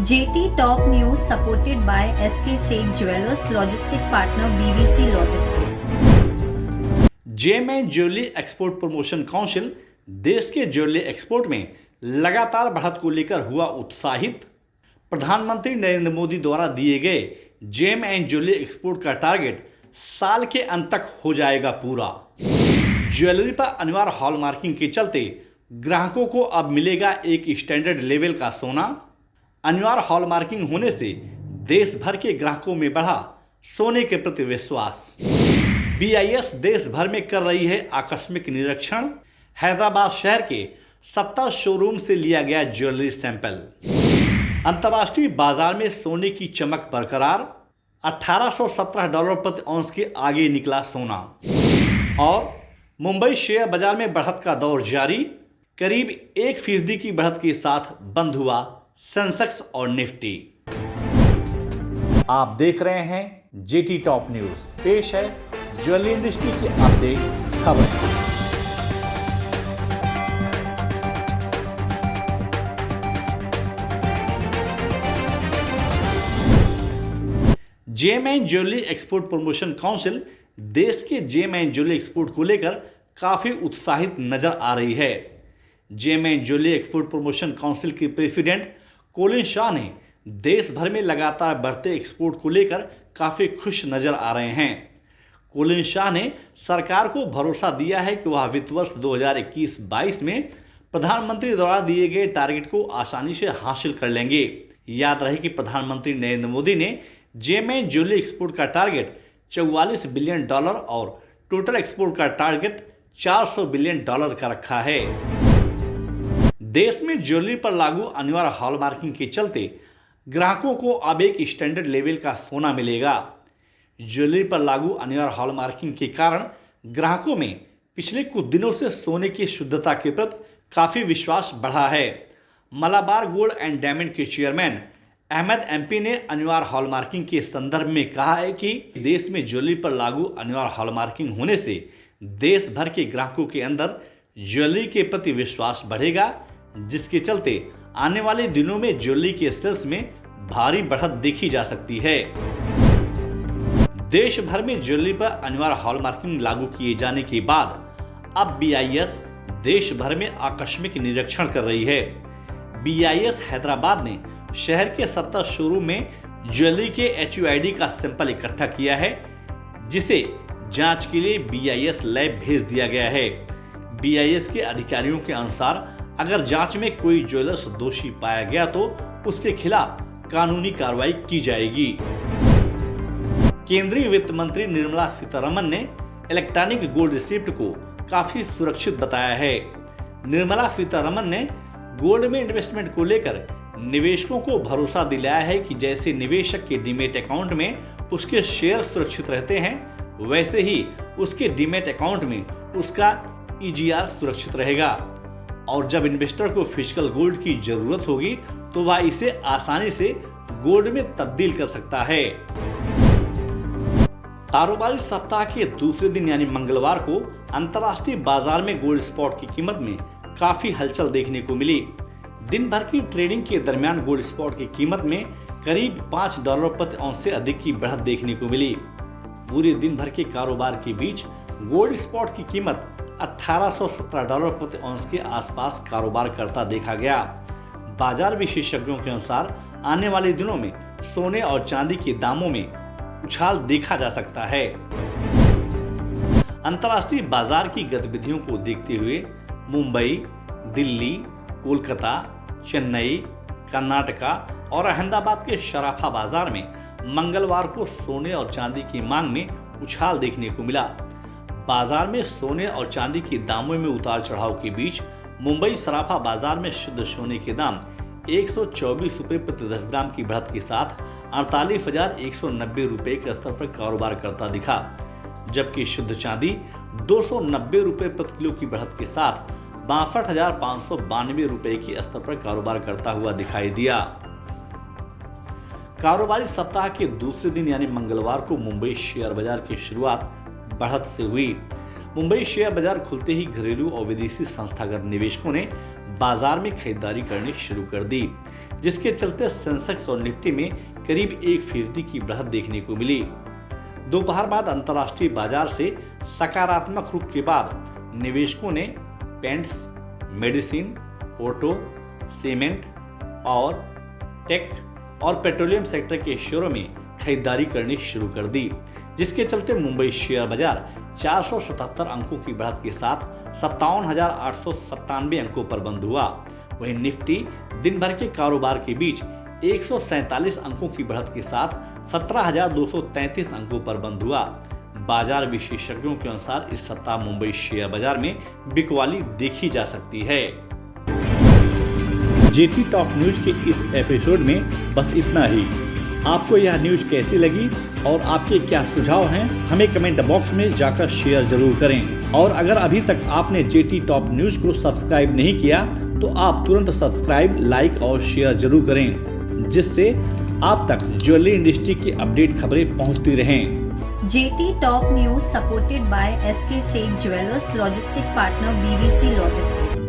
JT Top News supported by SK Seth Jewelers Logistic Partner BBC Logistics। JMI jewellery export promotion council देश के jewellery export में लगातार बढ़त को लेकर हुआ उत्साहित। प्रधानमंत्री नरेंद्र मोदी द्वारा दिए गए जेएमआई ज्वेलरी एक्सपोर्ट का टारगेट साल के अंत तक हो जाएगा पूरा। ज्वेलरी पर अनिवार्य हॉलमार्किंग के चलते ग्राहकों को अब मिलेगा एक स्टैंडर्ड लेवल का सोना। अनिवार्य हॉलमार्किंग होने से देश भर के ग्राहकों में बढ़ा सोने के प्रति विश्वास। BIS देश भर में कर रही है आकस्मिक निरीक्षण। हैदराबाद शहर के 70 शोरूम से लिया गया ज्वेलरी सैंपल। अंतर्राष्ट्रीय बाजार में सोने की चमक बरकरार। $1817 प्रति औंस के आगे निकला सोना। और मुंबई शेयर बाजार में बढ़त का दौर जारी। करीब 1% की बढ़त के साथ बंद हुआ सेंसेक्स और निफ्टी। आप देख रहे हैं JT टॉप न्यूज। पेश है ज्वेलरी इंडस्ट्री की अपडेट खबरें। JMI jewellery export promotion council देश के जेएमआई ज्वेलरी एक्सपोर्ट को लेकर काफी उत्साहित नजर आ रही है। JMI jewellery export promotion council के प्रेसिडेंट कोलिन शाह ने देश भर में लगातार बढ़ते एक्सपोर्ट को लेकर काफी खुश नजर आ रहे हैं। कोलिन शाह ने सरकार को भरोसा दिया है कि वह वित्त वर्ष 2021-22 में प्रधानमंत्री द्वारा दिए गए टारगेट को आसानी से हासिल कर लेंगे। याद रहे कि प्रधानमंत्री नरेंद्र मोदी ने जेएमआई ज्वेलरी एक्सपोर्ट का टारगेट $44 बिलियन और टोटल एक्सपोर्ट का टारगेट $400 बिलियन का रखा है। देश में ज्वेलरी पर लागू अनिवार्य हॉलमार्किंग के चलते ग्राहकों को अब एक स्टैंडर्ड लेवल का सोना मिलेगा। ज्वेलरी पर लागू अनिवार्य हॉलमार्किंग के कारण ग्राहकों में पिछले कुछ दिनों से सोने की शुद्धता के प्रति काफी विश्वास बढ़ा है। मलाबार गोल्ड एंड डायमंड के चेयरमैन अहमद MP ने अनिवार्य हॉलमार्किंग के संदर्भ में कहा है कि देश में ज्वेलरी पर लागू अनिवार्य हॉलमार्किंग होने से देश भर के ग्राहकों के अंदर ज्वेलरी के प्रति विश्वास बढ़ेगा, जिसके चलते आने वाले दिनों में ज्वेलरी के सेल्स में भारी बढ़त देखी जा सकती है। देश भर में ज्वेलरी पर अनिवार्य हॉलमार्किंग लागू किए जाने के बाद अब BIS देश भर में आकस्मिक निरीक्षण कर रही है। BIS हैदराबाद ने शहर के 70 शोरूम में ज्वेलरी के HUID का सैंपल इकट्ठा किया है, जिसे जांच के लिए BIS लैब भेज दिया गया है। BIS के अधिकारियों के अनुसार अगर जांच में कोई ज्वेलर्स दोषी पाया गया तो उसके खिलाफ कानूनी कार्रवाई की जाएगी। केंद्रीय वित्त मंत्री निर्मला सीतारमण ने इलेक्ट्रॉनिक गोल्ड रिसिप्ट को काफी सुरक्षित बताया है। निर्मला सीतारमण ने गोल्ड में इन्वेस्टमेंट को लेकर निवेशकों को भरोसा दिलाया है कि जैसे निवेशक के डीमेट अकाउंट में उसके शेयर सुरक्षित रहते हैं, वैसे ही उसके डीमेट अकाउंट में उसका EGR सुरक्षित रहेगा। और जब इन्वेस्टर को फिजिकल गोल्ड की जरूरत होगी तो वह इसे आसानी से गोल्ड में तब्दील कर सकता है। कारोबारी सप्ताह के दूसरे दिन यानी मंगलवार को अंतर्राष्ट्रीय बाजार में गोल्ड स्पॉट की कीमत में काफी हलचल देखने को मिली। दिन भर की ट्रेडिंग के दरमियान गोल्ड स्पॉट की कीमत में करीब $5 प्रति औंस से अधिक की बढ़त देखने को मिली। पूरे दिन भर के कारोबार के बीच गोल्ड स्पॉट की कीमत $1817 प्रति औंस के आसपास कारोबार करता देखा गया। बाजार विशेषज्ञों के अनुसार आने वाले दिनों में सोने और चांदी के दामों में उछाल देखा जा सकता है। अंतर्राष्ट्रीय बाजार की गतिविधियों को देखते हुए मुंबई, दिल्ली, कोलकाता, चेन्नई, कर्नाटका और अहमदाबाद के शराफा बाजार में मंगलवार को सोने और चांदी की मांग में उछाल देखने को मिला। बाजार में सोने और चांदी के दामों में उतार चढ़ाव के बीच मुंबई सराफा बाजार में शुद्ध सोने के दाम $124 प्रति 10 ग्राम की बढ़त के साथ 48,190 रुपए के स्तर पर कारोबार करता दिखा, जबकि शुद्ध चांदी $290 प्रति किलो की बढ़त के साथ 62,592 रुपए के स्तर पर कारोबार करता हुआ दिखाई दिया। कारोबारी सप्ताह के दूसरे दिन यानी मंगलवार को मुंबई शेयर बाजार की शुरुआत बढ़त से हुई। मुंबई शेयर बाजार खुलते ही घरेलू और विदेशी संस्थागत निवेशकों ने बाजार में खरीदारी करनी शुरू कर दी, जिसके चलते सेंसेक्स और निफ्टी में करीब 1% की बढ़त देखने को मिली। दोपहर बाद अंतर्राष्ट्रीय बाजार से सकारात्मक रुख के बाद निवेशकों ने पेंट्स, मेडिसिन, ऑटो, सीमेंट और टेक और पेट्रोलियम सेक्टर के शेयरों में खरीदारी करनी शुरू कर दी, जिसके चलते मुंबई शेयर बाजार 477 अंकों की बढ़त के साथ 57,897 अंकों पर बंद हुआ। वहीं निफ्टी दिन भर के कारोबार के बीच 147 अंकों की बढ़त के साथ 17,233 अंकों पर बंद हुआ। बाजार विशेषज्ञों के अनुसार इस सप्ताह मुंबई शेयर बाजार में बिकवाली देखी जा सकती है। जेटी टॉप न्यूज के इस एपिसोड में बस इतना ही। आपको यह न्यूज कैसी लगी और आपके क्या सुझाव हैं, हमें कमेंट बॉक्स में जाकर शेयर जरूर करें। और अगर अभी तक आपने जेटी टॉप न्यूज को सब्सक्राइब नहीं किया तो आप तुरंत सब्सक्राइब, लाइक और शेयर जरूर करें, जिससे आप तक ज्वेलरी इंडस्ट्री की अपडेट खबरें पहुंचती रहें। JT Top News supported by SK Sage Jewelers Logistic Partner BVC Logistics.